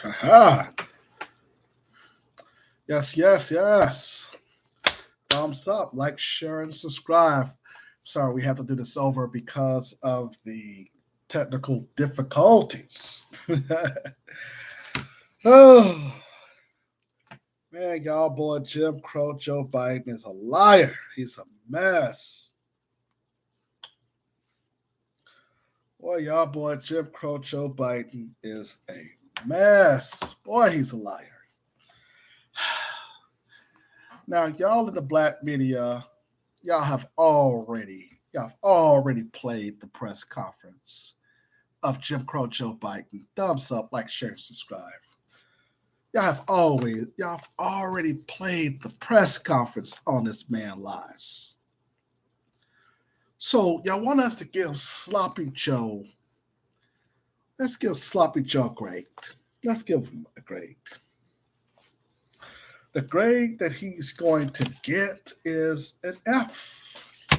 Haha. Yes, yes, yes. Thumbs up, like, share, and subscribe. Sorry, we have to do this over because of the technical difficulties. Oh, man, y'all boy Jim Crow Joe Biden is a liar. He's a mess. Boy, y'all boy Jim Crow Joe Biden is a mess. Boy, he's a liar. Now, y'all in the black media, y'all have already played the press conference of Jim Crow Joe Biden. Thumbs up, like, share, and subscribe. Y'all have already played the press conference on this man lies. So y'all want us to give Sloppy Joe, let's give Sloppy Joe a grade. Let's give him a grade. The grade that he's going to get is an F.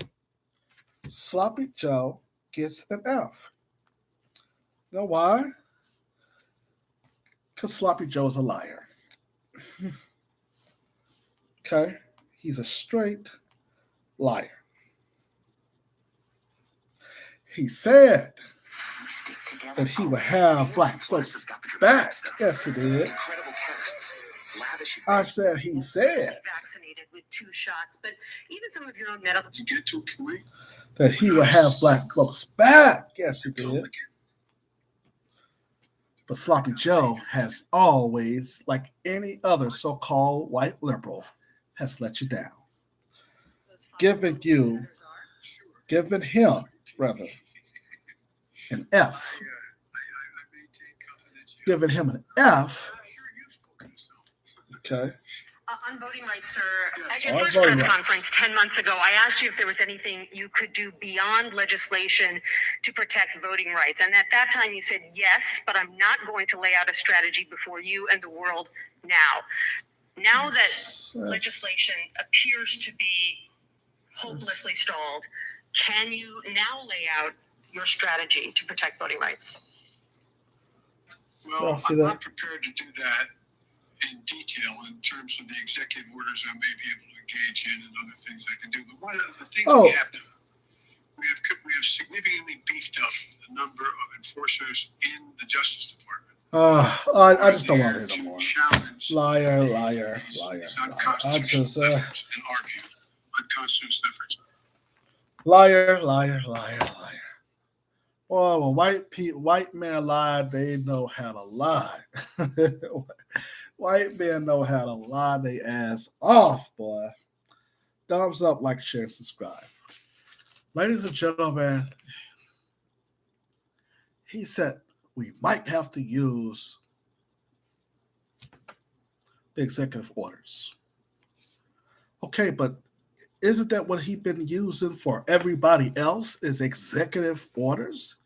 Sloppy Joe gets an F. You know why? Because Sloppy Joe is a liar. Okay? He's a straight liar. He said that he would have black folks back. Yes, he did. I said he said vaccinated with 2 shots, but even some of your own medical to get to a point that he would have black folks back. Yes, he did. But Sloppy Joe has always, like any other so-called white liberal, has let you down. Giving him, rather, an F. Giving him an F. Okay. On voting rights, sir, at your first press conference 10 months ago, I asked you if there was anything you could do beyond legislation to protect voting rights. And at that time, you said, yes, but I'm not going to lay out a strategy before you and the world now. Now that legislation appears to be hopelessly stalled, can you now lay out your strategy to protect voting rights? Well, I'm not prepared to do that in detail in terms of the executive orders I may be able to engage in and other things I can do. But one of the things we have done, we have significantly beefed up the number of enforcers in the Justice Department. I just don't want to hear no more. Liar. These unconstitutional efforts, in our view, unconstitutional efforts. Liar. Well, when white men lie, they know how to lie. White men know how to lie their ass off, boy. Thumbs up, like, share, subscribe. Ladies and gentlemen, he said we might have to use the executive orders. Okay, but isn't that what he's been using for everybody else, is executive orders?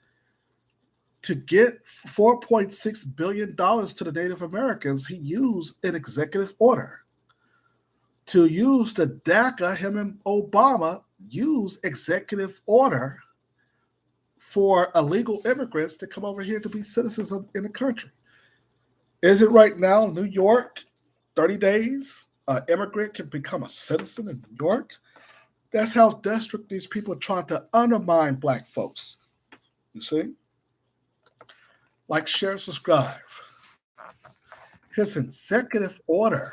To get $4.6 billion to the Native Americans, he used an executive order. To use the DACA, him and Obama used executive order for illegal immigrants to come over here to be citizens in the country. Is it right now, New York, 30 days, an immigrant can become a citizen in New York? That's how desperate these people are trying to undermine black folks. You see? Like, share, subscribe. His executive order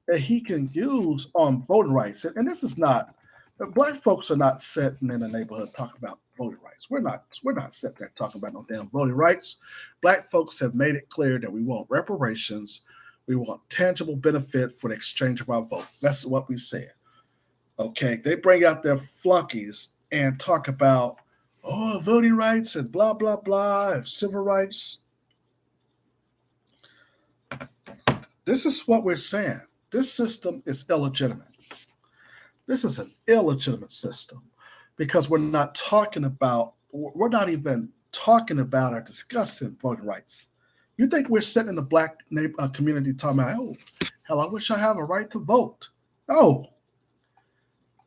that he can use on voting rights, and this is not, black folks are not sitting in the neighborhood talking about voting rights. We're not sitting there talking about no damn voting rights. Black folks have made it clear that we want reparations, we want tangible benefit for the exchange of our vote. That's what we said. Okay, they bring out their flunkies and talk about voting rights and blah, blah, blah, and civil rights. This is what we're saying. This system is illegitimate. This is an illegitimate system because we're not even talking about or discussing voting rights. You think we're sitting in the black community talking about, hell, I wish I have a right to vote. No.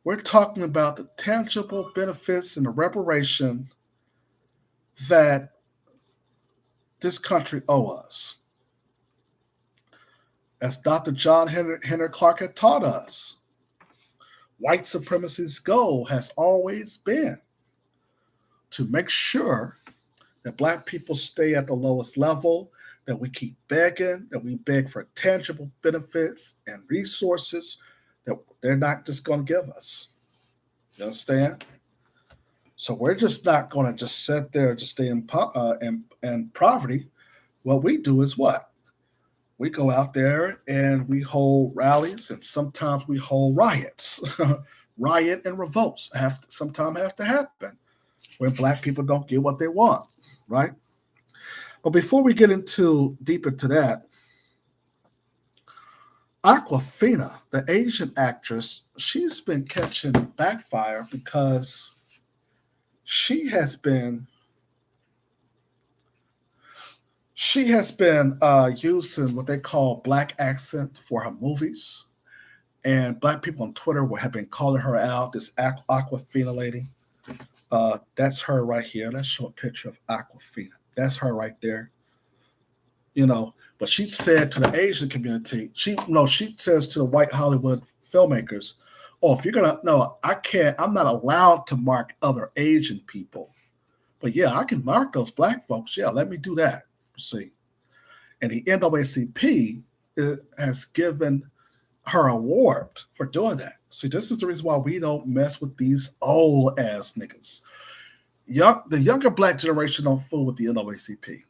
We're talking about the tangible benefits and the reparation that this country owe us. As Dr. John Henry Clark had taught us, white supremacy's goal has always been to make sure that Black people stay at the lowest level, that we keep begging, that we beg for tangible benefits and resources that they're not just going to give us. You understand? So we're just not going to just sit there and just stay in poverty. What we do is what? We go out there and we hold rallies, and sometimes we hold riots. Riot and revolts sometimes have to happen when Black people don't get what they want, right? But before we get deep into that, Awkwafina, the Asian actress, she's been catching backfire because she has been using what they call Black accent for her movies, and Black people on Twitter have been calling her out. This Awkwafina lady, that's her right here. Let's show a picture of Awkwafina. That's her right there. But she said to the Asian community, she says to the white Hollywood filmmakers, "Oh, if you're I'm not allowed to mark other Asian people, but yeah, I can mark those Black folks. Yeah, let me do that." See, and the NAACP has given her award for doing that. See, this is the reason why we don't mess with these old ass niggas. The younger Black generation don't fool with the NAACP.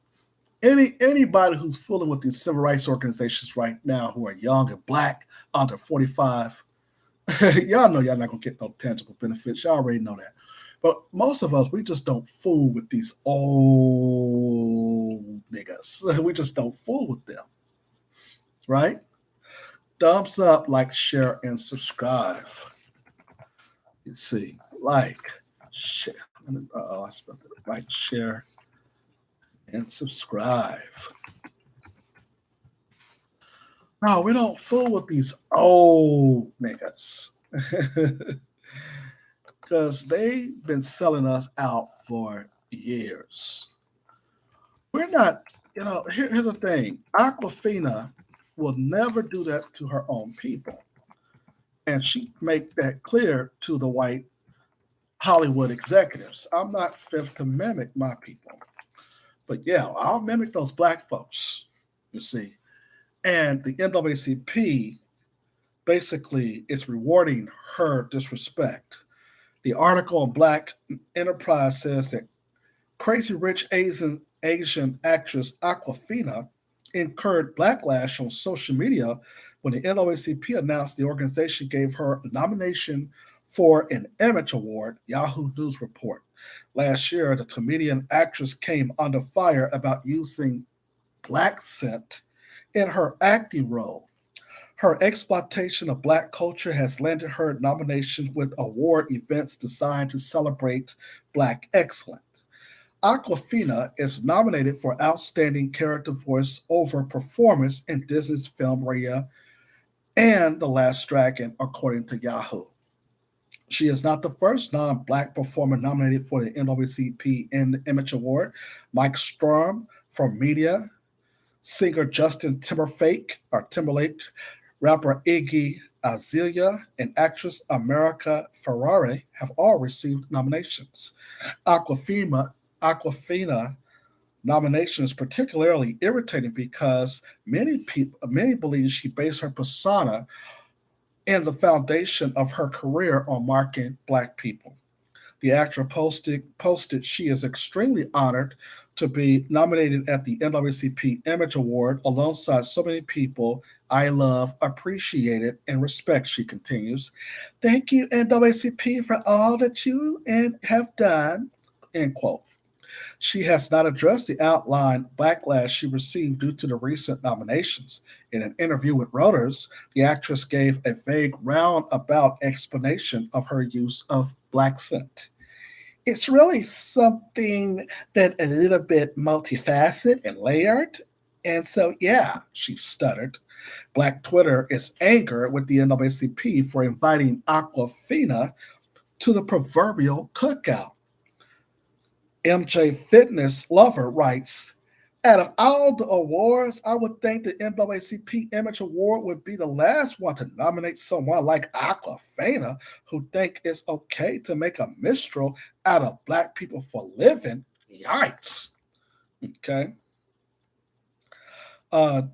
Anybody who's fooling with these civil rights organizations right now who are young and Black under 45, y'all know y'all not gonna get no tangible benefits. Y'all already know that. But most of us, we just don't fool with these old niggas. We just don't fool with them, right? Thumbs up, like, share, and subscribe. You see, like, share. I spelled it. Like, share, and subscribe. No, we don't fool with these old niggas. Because they've been selling us out for years. We're not, here's the thing. Awkwafina will never do that to her own people. And she make that clear to the white Hollywood executives. I'm not fifth to mimic my people. But yeah, I'll mimic those Black folks, you see. And the NAACP basically is rewarding her disrespect. The article on Black Enterprise says that crazy rich Asian actress Awkwafina incurred backlash on social media when the NAACP announced the organization gave her a nomination for an Image Award, Yahoo News report. Last year, the comedian actress came under fire about using Black scent in her acting role. Her exploitation of Black culture has landed her nominations with award events designed to celebrate Black excellence. Awkwafina is nominated for Outstanding Character Voice Over Performance in Disney's film Raya and The Last Dragon, according to Yahoo. She is not the first non-Black performer nominated for the NAACP Image Award. Mike Storm from Media, singer Justin Timberlake, rapper Iggy Azalea, and actress America Ferrari have all received nominations. Awkwafina nomination is particularly irritating because many believe she based her persona and the foundation of her career on marking Black people. The actor posted she is extremely honored to be nominated at the NAACP Image Award alongside so many people I love, appreciate it, and respect, she continues. Thank you, NAACP, for all that you have done, end quote. She has not addressed the outlined backlash she received due to the recent nominations. In an interview with Reuters, the actress gave a vague roundabout explanation of her use of Black scent. It's really something that a little bit multifaceted and layered. And so, yeah, she stuttered. Black Twitter is angered with the NAACP for inviting Awkwafina to the proverbial cookout. MJ Fitness Lover writes, Out of all the awards, I would think the NAACP Image Award would be the last one to nominate someone like Awkwafina, who think it's okay to make a minstrel out of black people for living. Yikes. Okay.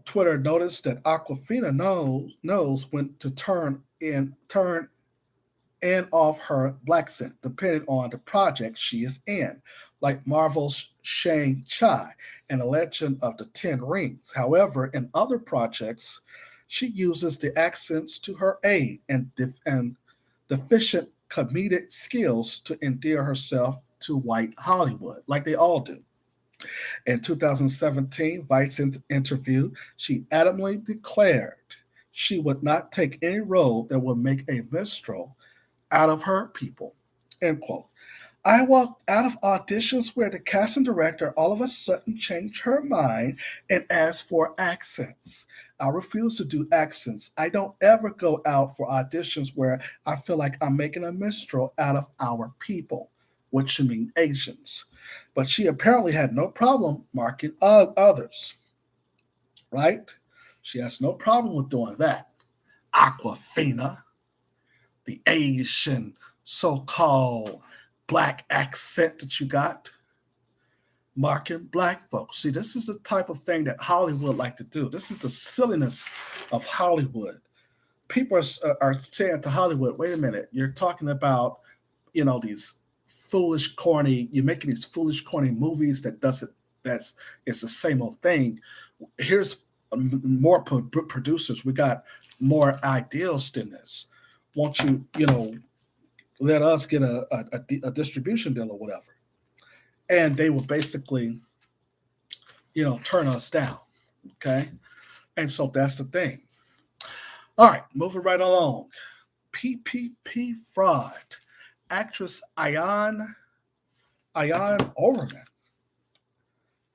Twitter noticed that Awkwafina knows when to turn in off her black scent, depending on the project she is in, like Marvel's Shang-Chi and The Legend of the Ten Rings. However, in other projects, she uses the accents to her aid and deficient comedic skills to endear herself to white Hollywood, like they all do. In 2017 Vice interview, she adamantly declared she would not take any role that would make a minstrel out of her people. End quote. I walked out of auditions where the casting director all of a sudden changed her mind and asked for accents. I refuse to do accents. I don't ever go out for auditions where I feel like I'm making a minstrel out of our people, which should mean Asians. But she apparently had no problem marking others, right? She has no problem with doing that. Awkwafina, the Asian so-called black accent that you got, marking black folks. See, this is the type of thing that Hollywood like to do. This is the silliness of Hollywood. People are saying to Hollywood, wait a minute, you're talking about, these foolish, corny, you're making these foolish, corny movies it's the same old thing. Here's more producers. We got more ideals than this. Won't you, let us get a distribution deal or whatever? And they will basically, turn us down. Okay. And so that's the thing. All right, moving right along. PPP fraud. Actress Ayan Overman,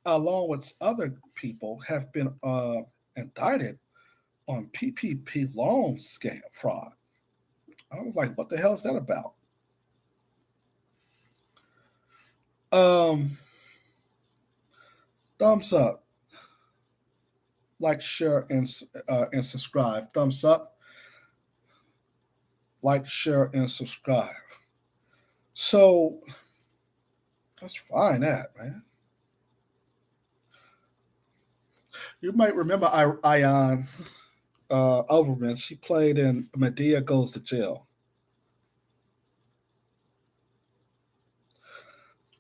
along with other people, have been indicted on PPP loan scam fraud. I was like, what the hell is that about? Thumbs up, like, share, and subscribe. Thumbs up, like, share, and subscribe. So let's find that, man. You might remember Ayan Overman. She played in Medea Goes to Jail.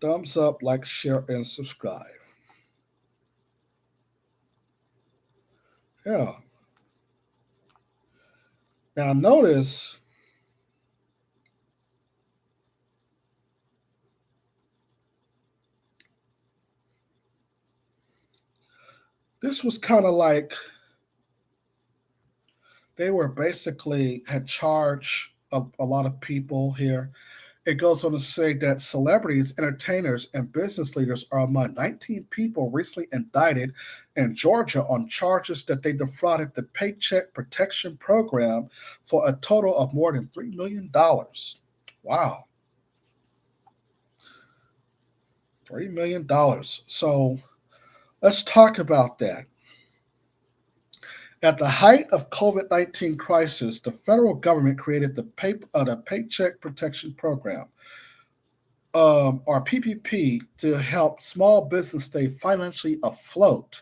Thumbs up, like, share, and subscribe. Yeah. Now notice this was kind of like they were basically had charged a lot of people here. It goes on to say that celebrities, entertainers, and business leaders are among 19 people recently indicted in Georgia on charges that they defrauded the Paycheck Protection Program for a total of more than $3 million. Wow. $3 million. So let's talk about that. At the height of COVID-19 crisis, the federal government created the Paycheck Protection Program, or PPP, to help small business stay financially afloat.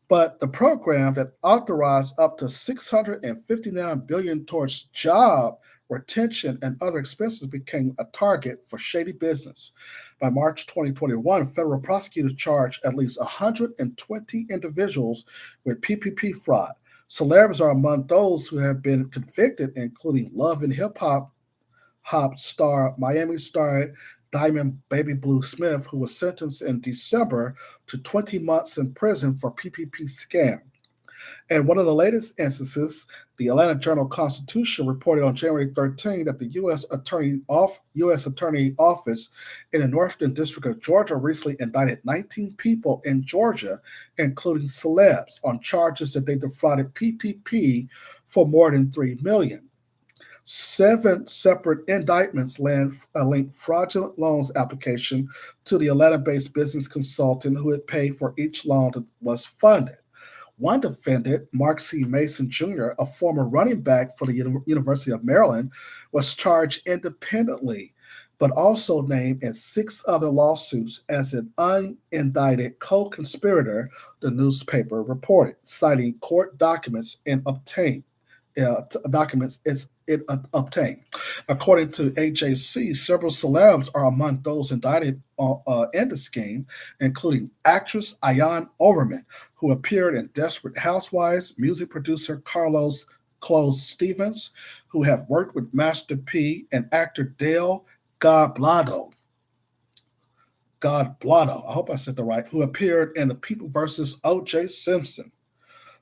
But the program that authorized up to $659 billion towards job retention and other expenses became a target for shady business. By March 2021, federal prosecutors charged at least 120 individuals with PPP fraud. Celebs are among those who have been convicted, including Love and Hip Hop star, Miami star Diamond Baby Blue Smith, who was sentenced in December to 20 months in prison for PPP scam. And one of the latest instances, the Atlanta Journal-Constitution reported on January 13 that the U.S. Attorney Office in the Northern District of Georgia recently indicted 19 people in Georgia, including celebs, on charges that they defrauded PPP for more than $3 million. 7 separate indictments linked fraudulent loans application to the Atlanta-based business consultant who had paid for each loan that was funded. One defendant, Mark C. Mason Jr., a former running back for the University of Maryland, was charged independently, but also named in 6 other lawsuits as an unindicted co-conspirator, the newspaper reported, citing court documents and obtained. Obtained. According to AJC, several celebs are among those indicted in the scheme, including actress Ayan Overman, who appeared in Desperate Housewives, music producer Carlos Close Stevens, who have worked with Master P, and actor Dale Godblado. I hope I said that right, who appeared in The People versus O.J. Simpson.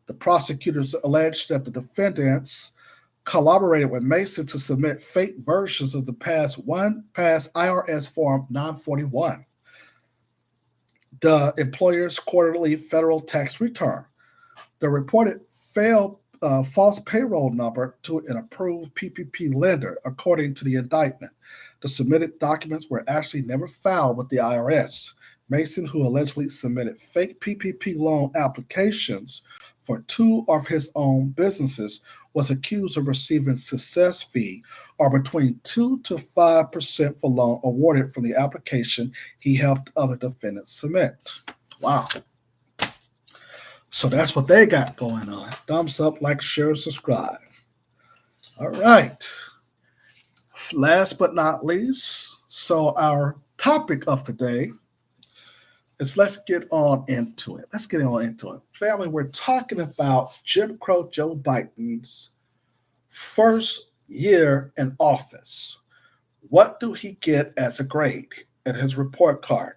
The prosecutors alleged that the defendants collaborated with Mason to submit fake versions of the past IRS Form 941, the employer's quarterly federal tax return. The reported false payroll number to an approved PPP lender, according to the indictment. The submitted documents were actually never filed with the IRS. Mason, who allegedly submitted fake PPP loan applications for 2 of his own businesses, was accused of receiving success fee, or between 2 to 5% for loan awarded from the application he helped other defendants submit. Wow. So that's what they got going on. Thumbs up, like, share, subscribe. All right. Last but not least, so our topic of today is let's get on into it. Family, we're talking about Jim Crow Joe Biden's first year in office. What do he get as a grade in his report card?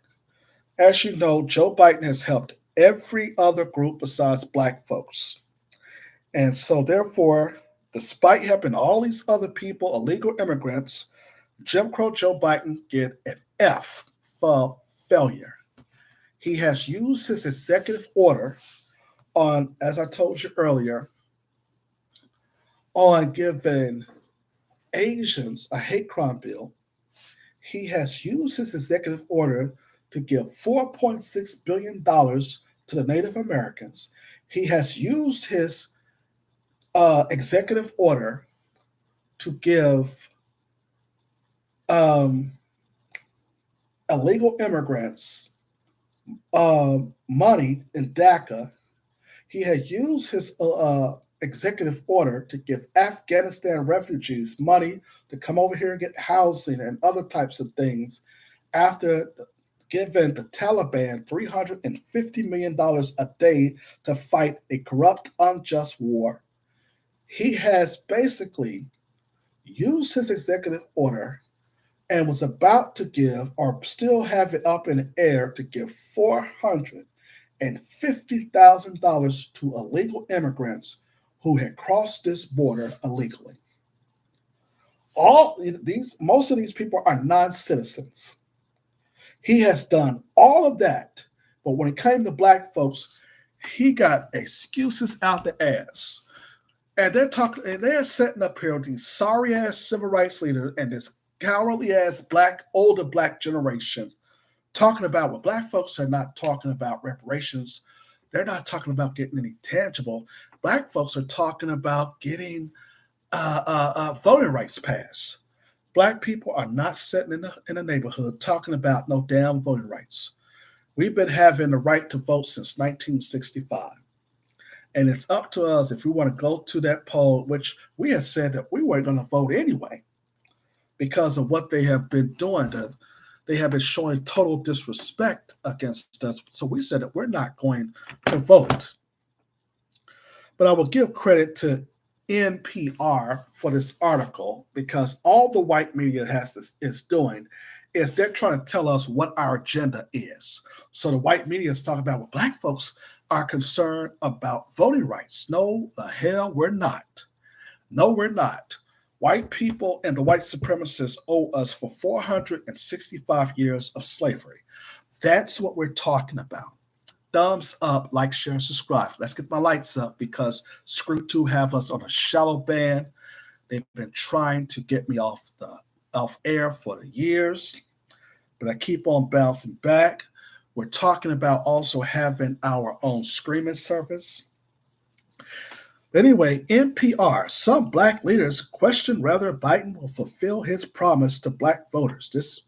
As you know, Joe Biden has helped every other group besides Black folks. And so therefore, despite helping all these other people, illegal immigrants, Jim Crow Joe Biden get an F for failure. He has used his executive order on, as I told you earlier, on giving Asians a hate crime bill. He has used his executive order to give $4.6 billion to the Native Americans. He has used his executive order to give illegal immigrants money in DACA. He had used his executive order to give Afghanistan refugees money to come over here and get housing and other types of things after giving the Taliban $350 million a day to fight a corrupt, unjust war. He has basically used his executive order and was about to give, or still have it up in the air, to give $450,000 to illegal immigrants who had crossed this border illegally. Most of these people are non-citizens. He has done all of that, but when it came to Black folks, he got excuses out the ass. And they're setting up here with these sorry ass civil rights leaders and this cowardly ass older Black generation talking about what Black folks are not talking about reparations. They're not talking about getting any tangible. Black folks are talking about getting voting rights passed. Black people are not sitting in the neighborhood talking about no damn voting rights. We've been having the right to vote since 1965. And it's up to us if we want to go to that poll, which we had said that we weren't going to vote anyway because of what they have been doing. They have been showing total disrespect against us. So we said that we're not going to vote. But I will give credit to NPR for this article, because all the white media is doing is they're trying to tell us what our agenda is. So the white media is talking about what Black folks are concerned about voting rights. No, the hell we're not. No, we're not. White people and the white supremacists owe us for 465 years of slavery. That's what we're talking about. Thumbs up, like, share, and subscribe. Let's get my lights up because Screw 2 have us on a shallow band. They've been trying to get me off air for the years, but I keep on bouncing back. We're talking about also having our own streaming service. Anyway, NPR, some black leaders question whether Biden will fulfill his promise to black voters. This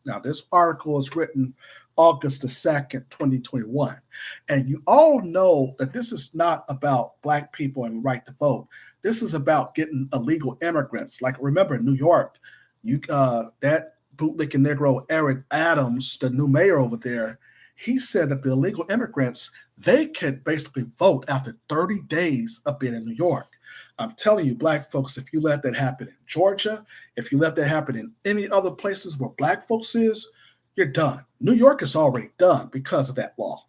article is written August the 2nd, 2021. And you all know that this is not about black people and right to vote. This is about getting illegal immigrants. Like, remember, New York, that bootlicking Negro Eric Adams, the new mayor over there, he said that the illegal immigrants, they could basically vote after 30 days of being in New York. I'm telling you, black folks, if you let that happen in Georgia, if you let that happen in any other places where black folks is, you're done. New York is already done because of that law.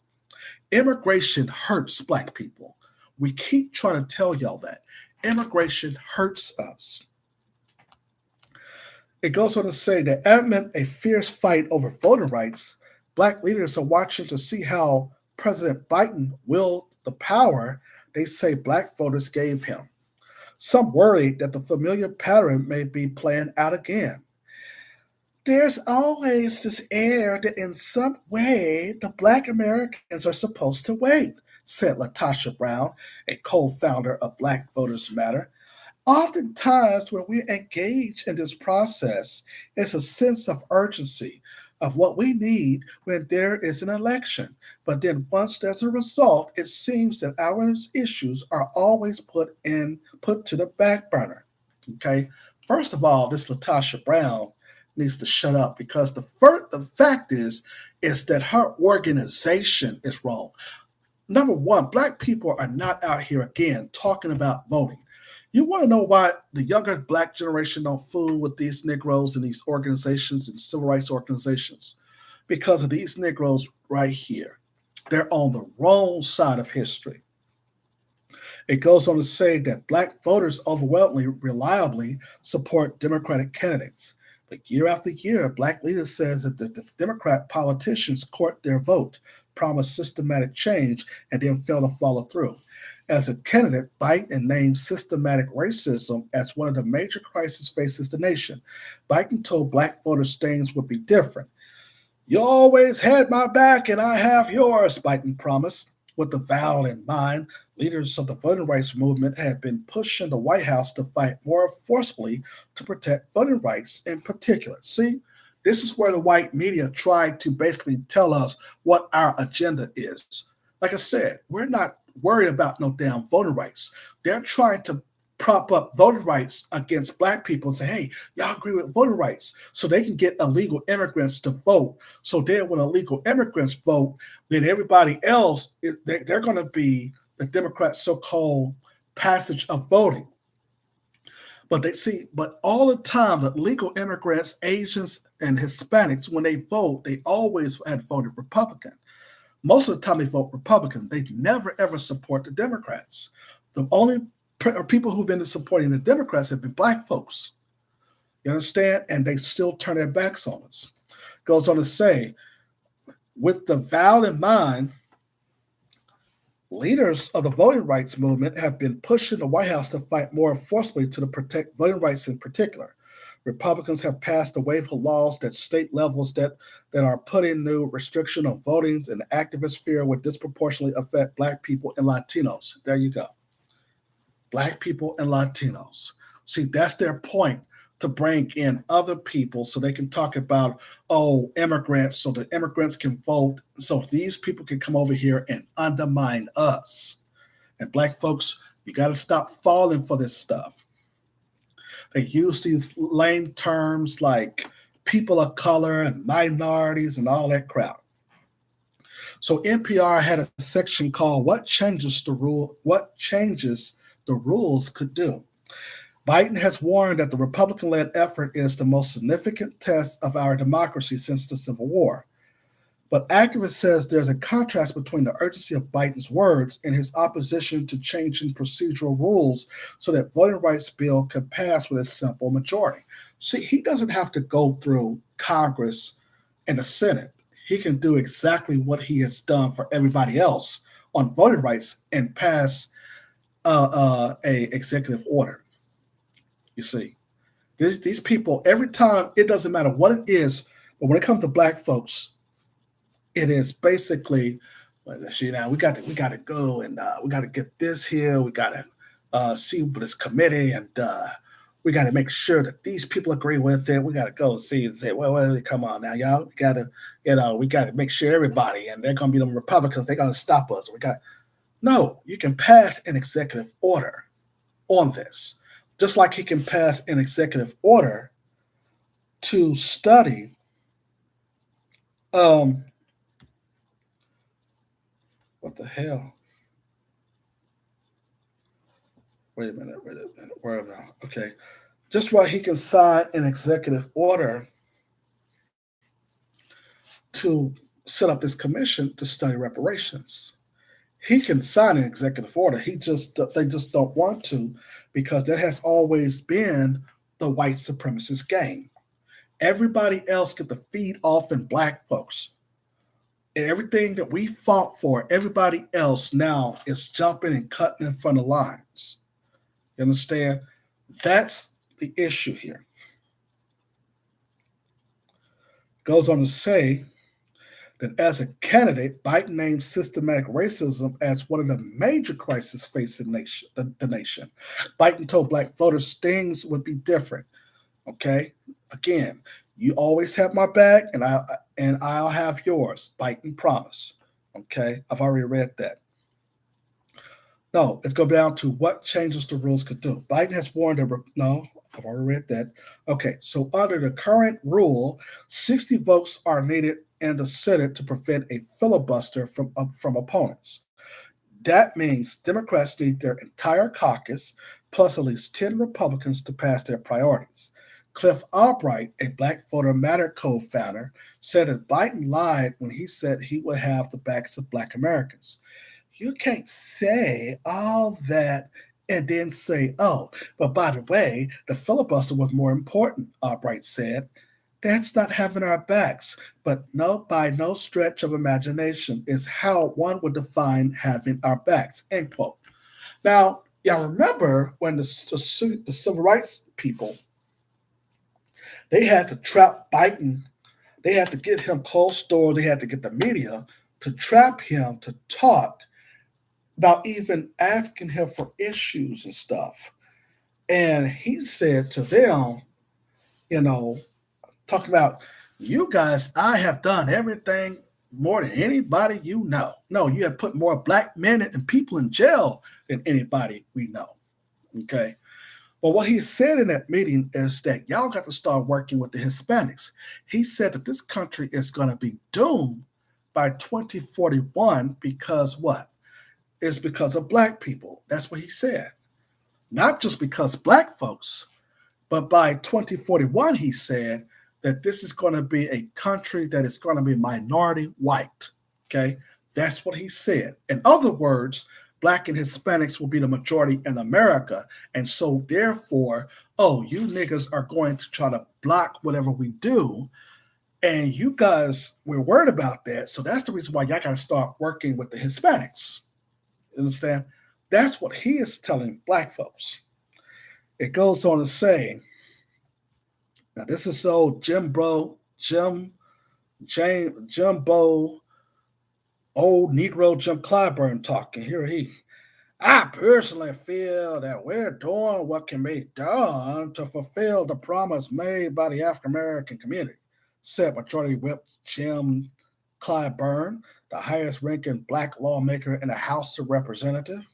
Immigration hurts black people. We keep trying to tell y'all that. Immigration hurts us. It goes on to say that amid a fierce fight over voting rights, black leaders are watching to see how President Biden willed the power they say black voters gave him. Some worried that the familiar pattern may be playing out again. There's always this air that in some way the black Americans are supposed to wait, said Latasha Brown, a co-founder of Black Voters Matter. Oftentimes when we engage in this process, it's a sense of urgency of what we need when there is an election. But then once there's a result, it seems that our issues are always put to the back burner. Okay. First of all, this Latasha Brown needs to shut up, because the fact is that her organization is wrong. Number one, black people are not out here again talking about voting. You want to know why the younger black generation don't fool with these Negroes and these organizations and civil rights organizations? Because of these Negroes right here. They're on the wrong side of history. It goes on to say that black voters overwhelmingly, reliably support Democratic candidates. But year after year, black leaders says that the Democrat politicians court their vote, promise systematic change, and then fail to follow through. As a candidate, Biden named systematic racism as one of the major crises faces the nation. Biden told black voters things would be different. You always had my back and I have yours, Biden promised. With the vow in mind, leaders of the voting rights movement have been pushing the White House to fight more forcefully to protect voting rights in particular. See, this is where the white media tried to basically tell us what our agenda is. Like I said, we're not worried about no damn voting rights. They're trying to prop up voting rights against black people and say, hey, y'all agree with voting rights, so they can get illegal immigrants to vote. So then when illegal immigrants vote, then everybody else, they're going to be the Democrats' so-called passage of voting. But all the time, the legal immigrants, Asians, and Hispanics, when they vote, they always had voted Republican. Most of the time they vote Republican. They never, ever support the Democrats. The only people who've been supporting the Democrats have been black folks. You understand? And they still turn their backs on us. Goes on to say, with the vow in mind, leaders of the voting rights movement have been pushing the White House to fight more forcefully to protect voting rights in particular. Republicans have passed a wave of laws at state levels that are putting new restriction on voting, and activists fear would disproportionately affect black people and Latinos. There you go. Black people and Latinos. See, that's their point, to bring in other people so they can talk about, immigrants, so the immigrants can vote, so these people can come over here and undermine us. And black folks, you got to stop falling for this stuff. They use these lame terms like people of color and minorities and all that crap. So NPR had a section called What Changes the Rules Could Do. Biden has warned that the Republican-led effort is the most significant test of our democracy since the Civil War. But activist says there's a contrast between the urgency of Biden's words and his opposition to changing procedural rules so that voting rights bill could pass with a simple majority. See, he doesn't have to go through Congress and the Senate. He can do exactly what he has done for everybody else on voting rights and pass a executive order. You see, These people, every time, it doesn't matter what it is, but when it comes to black folks, it is basically, we got to go and we got to get this here. We got to see this committee, and we got to make sure that these people agree with it. We got to go see and say, well, come on now, y'all. We got to make sure everybody, and they're going to be them Republicans. They're going to stop us. No, you can pass an executive order on this, just like he can pass an executive order to study what the hell? Wait a minute. Where am I? Okay. Just why he can sign an executive order to set up this commission to study reparations. He can sign an executive order. They just don't want to, because that has always been the white supremacist game. Everybody else get the feed off in black folks. And everything that we fought for, everybody else now is jumping and cutting in front of lines. You understand? That's the issue here. Goes on to say that as a candidate, Biden named systematic racism as one of the major crises facing the nation. Biden told black voters things would be different. Okay? Again, you always have my back, and I'll have yours. Biden promise. Okay? I've already read that. No, let's go down to what changes the rules could do. Biden has warned no, I've already read that. Okay, so under the current rule, 60 votes are needed in the Senate to prevent a filibuster from opponents. That means Democrats need their entire caucus plus at least 10 Republicans to pass their priorities. Cliff Albright, a Black Voter Matter co-founder, said that Biden lied when he said he would have the backs of Black Americans. You can't say all that and then say, oh, but by the way, the filibuster was more important, Albright said. That's not having our backs, but no, by no stretch of imagination is how one would define having our backs, end quote. Now, y'all remember when the civil rights people, they had to trap Biden. They had to get him closed door. They had to get the media to trap him to talk about even asking him for issues and stuff. And he said to them, talking about, you guys, I have done everything more than anybody you know. No, you have put more black men and people in jail than anybody we know. Okay. But what he said in that meeting is that y'all got to start working with the Hispanics. He said that this country is going to be doomed by 2041 because what? It's because of black people. That's what he said. Not just because black folks, but by 2041, he said that this is going to be a country that is going to be minority white. Okay? That's what he said. In other words, Black and Hispanics will be the majority in America. And so therefore, you niggas are going to try to block whatever we do. And you guys, we're worried about that. So that's the reason why y'all got to start working with the Hispanics. You understand? That's what he is telling black folks. It goes on to say, now this is old Jimbo, old Negro Jim Clyburn talking. Here I personally feel that we're doing what can be done to fulfill the promise made by the African American community, said Majority Whip Jim Clyburn, the highest ranking black lawmaker in the House of Representatives.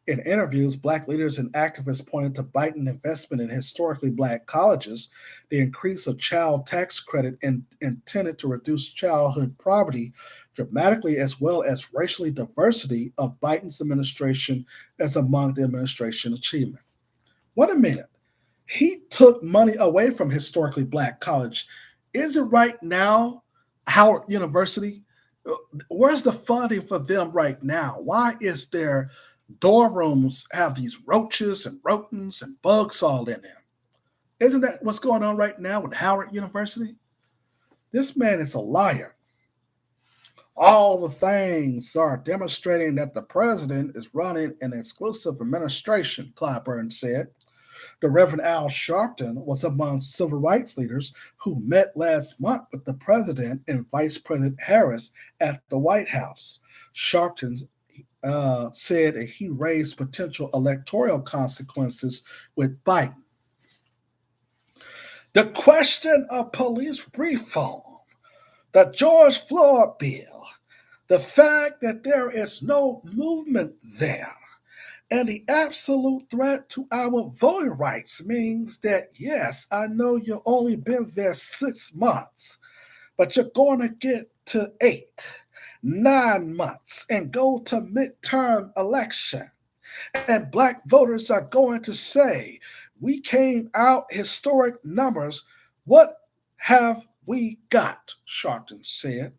In interviews, black leaders and activists pointed to Biden investment in historically black colleges, the increase of child tax credit intended to reduce childhood poverty dramatically, as well as racial diversity of Biden's administration as among the administration achievement. Wait a minute. He took money away from historically black college. Is it right now Howard University? Where's the funding for them right now? Why is their dorm rooms have these roaches and rodents and bugs all in them? Isn't that what's going on right now with Howard University? This man is a liar. All the things are demonstrating that the president is running an exclusive administration, Clyburn said. The Reverend Al Sharpton was among civil rights leaders who met last month with the president and Vice President Harris at the White House. Sharpton said that he raised potential electoral consequences with Biden. The question of police reform, the George Floyd bill, the fact that there is no movement there, and the absolute threat to our voting rights means that, yes, I know you've only been there 6 months, but you're going to get to 8, 9 months and go to midterm election. And black voters are going to say, we came out historic numbers. What have we got? Sharpton said.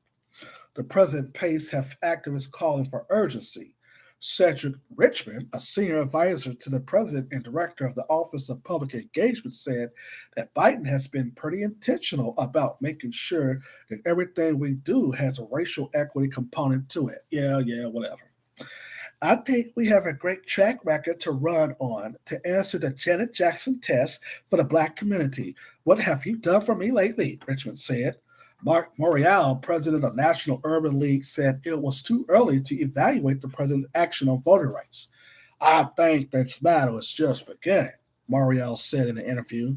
The President Pace have activists calling for urgency. Cedric Richmond, a senior advisor to the president and director of the Office of Public Engagement, said that Biden has been pretty intentional about making sure that everything we do has a racial equity component to it. Yeah, whatever. I think we have a great track record to run on to answer the Janet Jackson test for the Black community. What have you done for me lately? Richmond said. Mark Morial, president of National Urban League, said it was too early to evaluate the president's action on voting rights. I think this battle is just beginning, Morial said in an interview.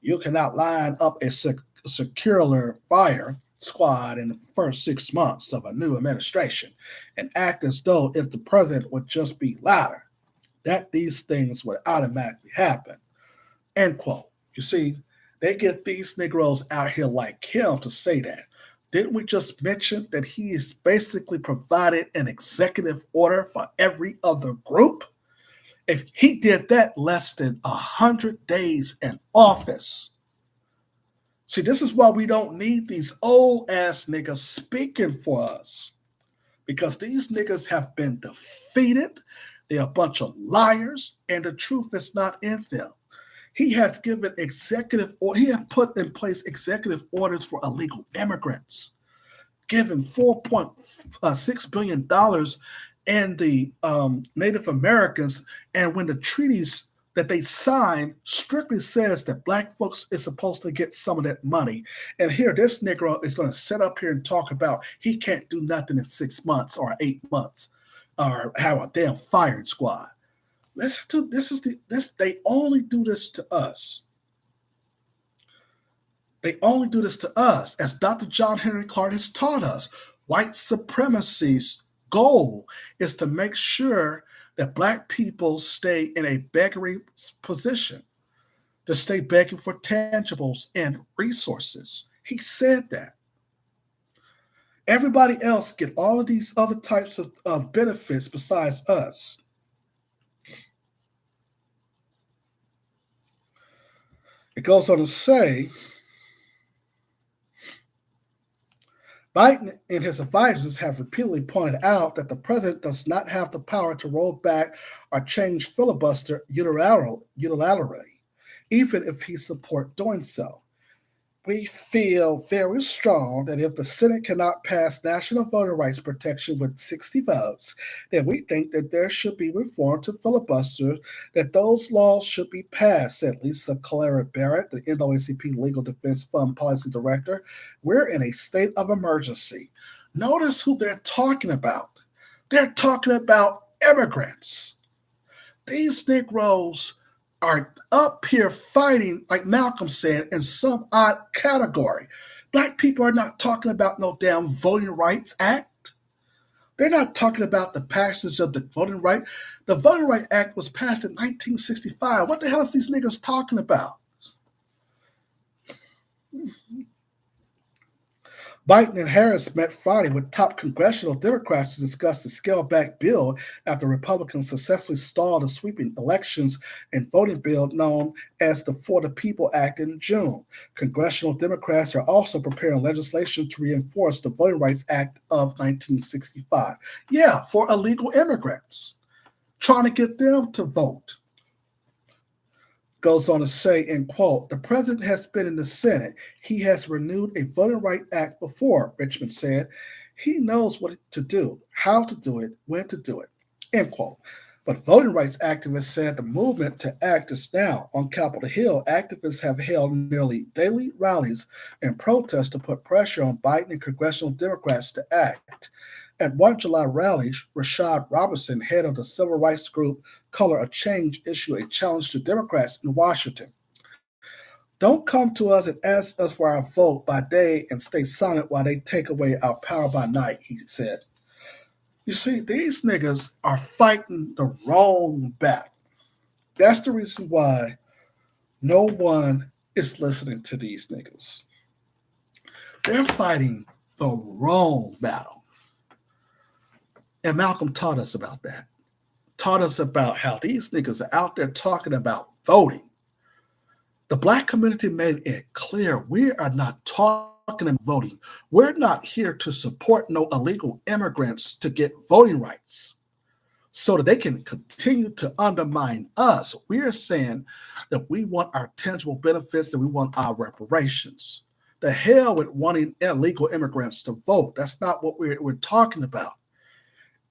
You cannot line up a secular fire squad in the first 6 months of a new administration and act as though if the president would just be louder, that these things would automatically happen. End quote. You see, they get these Negroes out here like him to say that. Didn't we just mention that he is basically provided an executive order for every other group? If he did that less than 100 days in office. See, this is why we don't need these old-ass niggas speaking for us. Because these niggas have been defeated. They're a bunch of liars, and the truth is not in them. He has given he has put in place executive orders for illegal immigrants, given $4.6 billion in the Native Americans, and when the treaties that they signed strictly says that black folks is supposed to get some of that money. And here, this Negro is going to sit up here and talk about he can't do nothing in 6 months or 8 months or have a damn firing squad. Listen to this. They only do this to us. They only do this to us, as Dr. John Henry Clark has taught us. White supremacy's goal is to make sure that black people stay in a beggary position, to stay begging for tangibles and resources. He said that. Everybody else get all of these other types of benefits besides us. It goes on to say, Biden and his advisors have repeatedly pointed out that the president does not have the power to roll back or change filibuster unilaterally, even if he supports doing so. We feel very strong that if the Senate cannot pass national voter rights protection with 60 votes, then we think that there should be reform to filibuster, that those laws should be passed, said Lisa Clara Barrett, the NAACP Legal Defense Fund Policy Director. We're in a state of emergency. Notice who they're talking about. They're talking about immigrants. These Negroes are up here fighting, like Malcolm said, in some odd category. Black people are not talking about no damn Voting Rights Act. They're not talking about the passage of the Voting Right. The Voting Rights Act was passed in 1965. What the hell is these niggas talking about? Biden and Harris met Friday with top congressional Democrats to discuss the scale-back bill after Republicans successfully stalled a sweeping elections and voting bill known as the For the People Act in June. Congressional Democrats are also preparing legislation to reinforce the Voting Rights Act of 1965. Yeah, for illegal immigrants, trying to get them to vote. Goes on to say, in quote, the president has been in the Senate. He has renewed a Voting Rights Act before, Richmond said. He knows what to do, how to do it, when to do it, end quote. But voting rights activists said the movement to act is now. On Capitol Hill, activists have held nearly daily rallies and protests to put pressure on Biden and congressional Democrats to act. At one July rally, Rashad Robertson, head of the civil rights group Color of Change, issued a challenge to Democrats in Washington. Don't come to us and ask us for our vote by day and stay silent while they take away our power by night, he said. You see, these niggas are fighting the wrong battle. That's the reason why no one is listening to these niggas. They're fighting the wrong battle. And Malcolm taught us about that. Taught us about how these niggas are out there talking about voting. The Black community made it clear we are not talking about voting. We're not here to support no illegal immigrants to get voting rights so that they can continue to undermine us. We are saying that we want our tangible benefits and we want our reparations. The hell with wanting illegal immigrants to vote. That's not what we're talking about.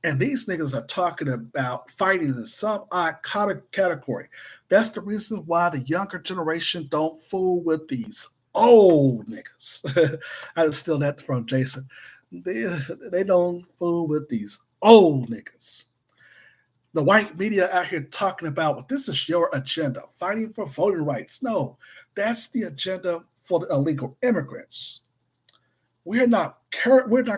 And these niggas are talking about fighting in some odd category. That's the reason why the younger generation don't fool with these old niggas. I just steal that from Jason. They don't fool with these old niggas. The white media out here talking about, well, this is your agenda, fighting for voting rights. No, that's the agenda for the illegal immigrants. We're not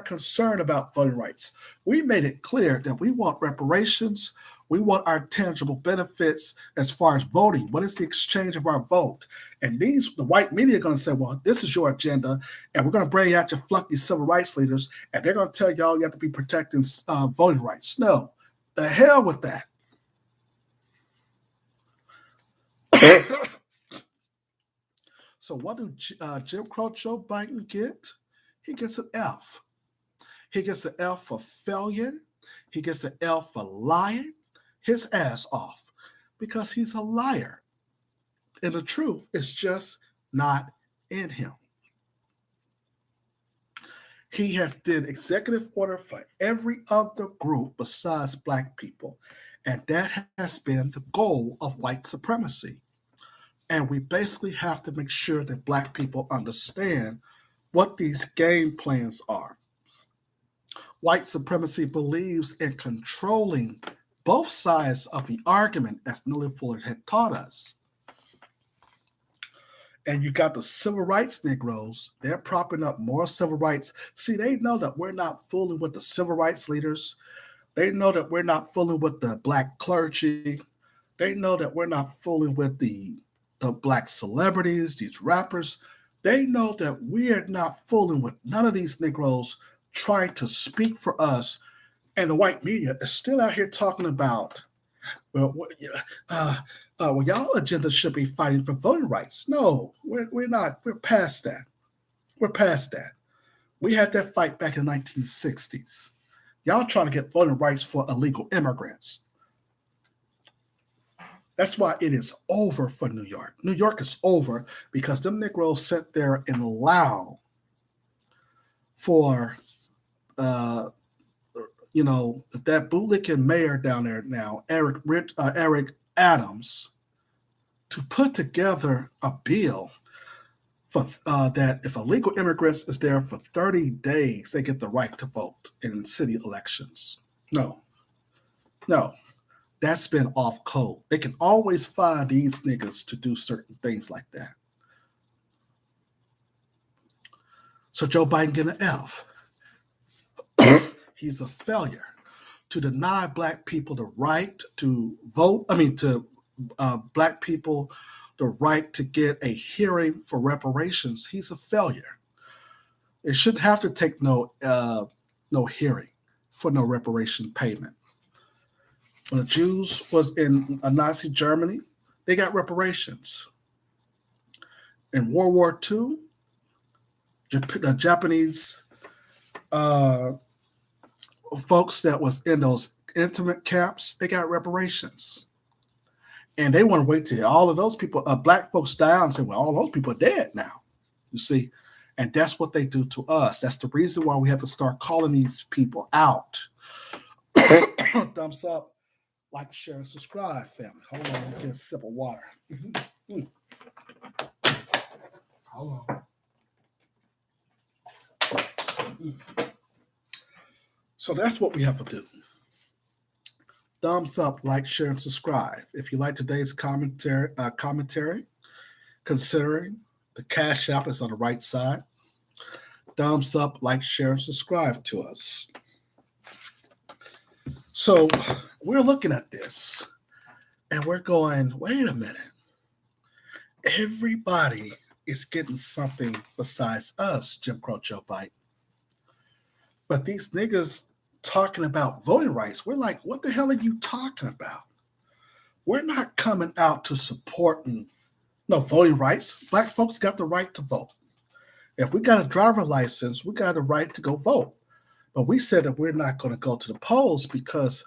concerned about voting rights. We made it clear that we want reparations. We want our tangible benefits as far as voting. What is the exchange of our vote? And the white media are going to say, well, this is your agenda, and we're going to bring out your flunky civil rights leaders, and they're going to tell y'all you have to be protecting voting rights. No, the hell with that. So what do Jim Crow Joe Biden get? He gets an F. He gets an F for failure. He gets an F for lying his ass off because he's a liar. And the truth is just not in him. He has did executive order for every other group besides Black people. And that has been the goal of white supremacy. And we basically have to make sure that Black people understand what these game plans are. White supremacy believes in controlling both sides of the argument, as Nellie Fuller had taught us. And you got the civil rights Negroes, they're propping up more civil rights. See, they know that we're not fooling with the civil rights leaders. They know that we're not fooling with the Black clergy. They know that we're not fooling with the Black celebrities, these rappers. They know that we're not fooling with none of these Negroes trying to speak for us. And the white media is still out here talking about, well, y'all agenda should be fighting for voting rights. No, we're not. We're past that. We're past that. We had that fight back in the 1960s. Y'all trying to get voting rights for illegal immigrants. That's why it is over for New York. New York is over because them Negroes sat there and allowed for, that bootlicking mayor down there now, Eric Adams, to put together a bill for that if illegal immigrants is there for 30 days, they get the right to vote in city elections. No. That's been off code. They can always find these niggas to do certain things like that. So Joe Biden get an F. He's a failure to deny Black people the right to vote. Black people the right to get a hearing for reparations. He's a failure. It shouldn't have to take no hearing for no reparation payment. When the Jews was in Nazi Germany, they got reparations. In World War II, the Japanese folks that was in those internment camps, they got reparations. And they want to wait till all of those people, Black folks die and say, well, all those people are dead now, you see. And that's what they do to us. That's the reason why we have to start calling these people out. Thumbs up. Like, share, and subscribe, family. Hold on, let me get a sip of water. Hold on. So that's what we have to do. Thumbs up, like, share, and subscribe. If you like today's commentary, considering the Cash App is on the right side. Thumbs up, like, share, and subscribe to us. So we're looking at this and we're going, wait a minute. Everybody is getting something besides us, Jim Crow Joe Biden. But these niggas talking about voting rights, we're like, what the hell are you talking about? We're not coming out to support voting rights. Black folks got the right to vote. If we got a driver license, we got the right to go vote. But we said that we're not going to go to the polls because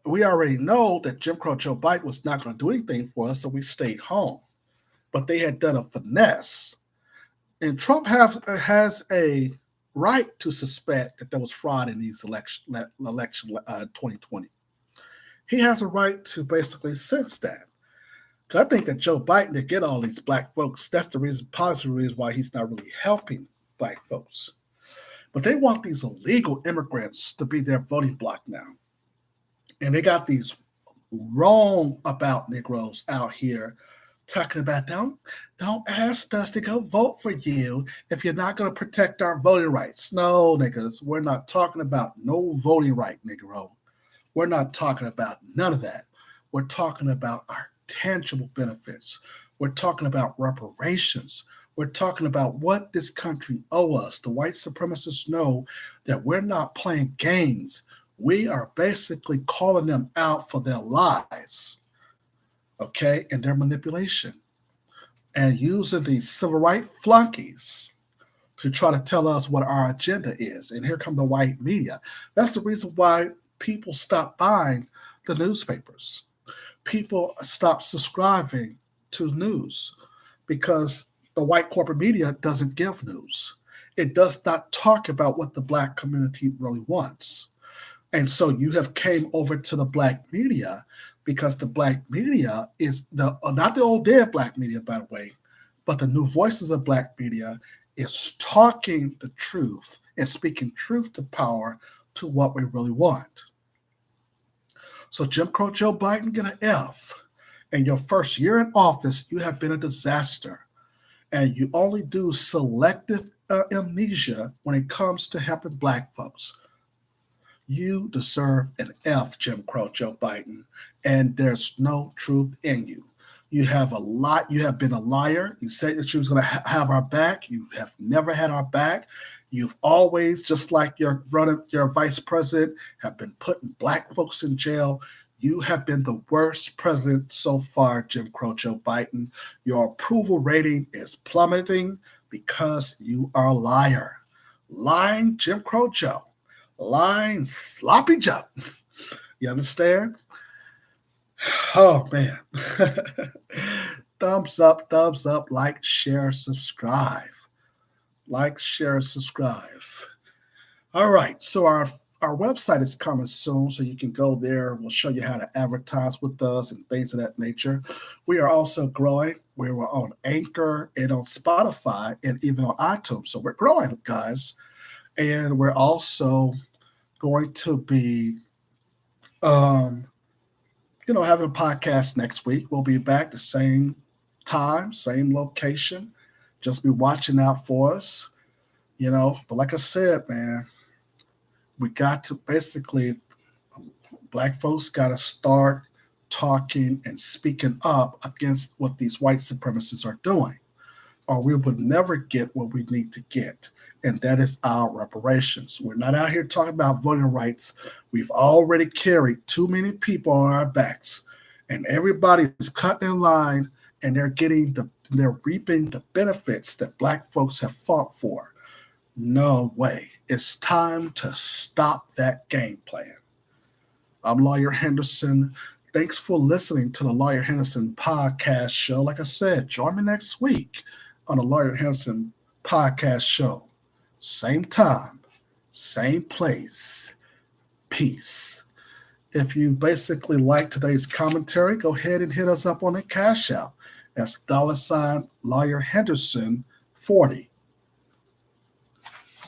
we already know that Jim Crow Joe Biden was not going to do anything for us, so we stayed home. But they had done a finesse. And Trump has a right to suspect that there was fraud in these election 2020. He has a right to basically sense that. Because I think that Joe Biden, to get all these black folks, that's the reason, positive reason why he's not really helping black folks. But they want these illegal immigrants to be their voting bloc now. And they got these wrong about Negroes out here talking about, don't ask us to go vote for you if you're not going to protect our voting rights. No, niggas, we're not talking about no voting right, Negro. We're not talking about none of that. We're talking about our tangible benefits. We're talking about reparations. We're talking about what this country owes us. The white supremacists know that we're not playing games. We are basically calling them out for their lies, okay, and their manipulation, and using these civil rights flunkies to try to tell us what our agenda is. And here come the white media. That's the reason why people stop buying the newspapers. People stop subscribing to news because the white corporate media doesn't give news. It does not talk about what the black community really wants. And so you have came over to the black media because the black media is not the old dead black media, by the way, but the new voices of black media is talking the truth and speaking truth to power to what we really want. So Jim Crow Joe Biden, get an F. In your first year in office, you have been a disaster. And you only do selective amnesia when it comes to helping black folks. You deserve an F, Jim Crow Joe Biden, and there's no truth in you. You have been a liar. You said that you was going to have our back. You have never had our back. You've always, just like your vice president, have been putting black folks in jail. You have been the worst president so far, Jim Crow Joe Biden. Your approval rating is plummeting because you are a liar. Lying Jim Crow Joe. Lying Sloppy Joe. You understand? Oh, man. Thumbs up, like, share, subscribe. Like, share, subscribe. All right, so our website is coming soon, so you can go there. We'll show you how to advertise with us and things of that nature. We are also growing. We're on Anchor and on Spotify and even on iTunes. So we're growing, guys. And we're also going to be, having a podcast next week. We'll be back the same time, same location. Just be watching out for us, But like I said, man, we got to basically, black folks got to start talking and speaking up against what these white supremacists are doing, or we would never get what we need to get. And that is our reparations. We're not out here talking about voting rights. We've already carried too many people on our backs, and everybody is cutting in line, and they're reaping the benefits that black folks have fought for. No way. It's time to stop that game plan. I'm Lawyer Henderson. Thanks for listening to the Lawyer Henderson podcast show. Like I said, join me next week on the Lawyer Henderson podcast show. Same time, same place. Peace. If you basically like today's commentary, go ahead and hit us up on the Cash App. That's $ LawyerHenderson 40.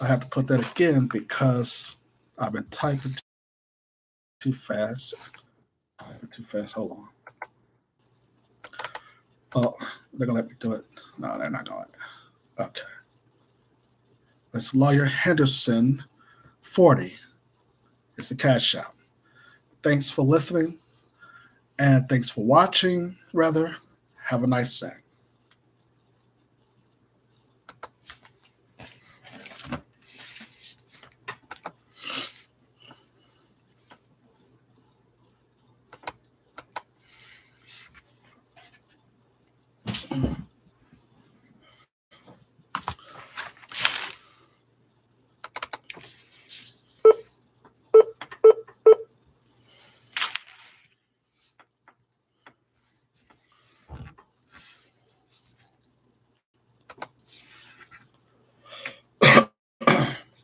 I have to put that again because I've been typing too fast. Hold on. Oh, they're going to let me do it. No, they're not going to. Okay. That's Lawyer Henderson 40. It's the Cash App. Thanks for listening, and thanks for watching, rather. Have a nice day. Mm.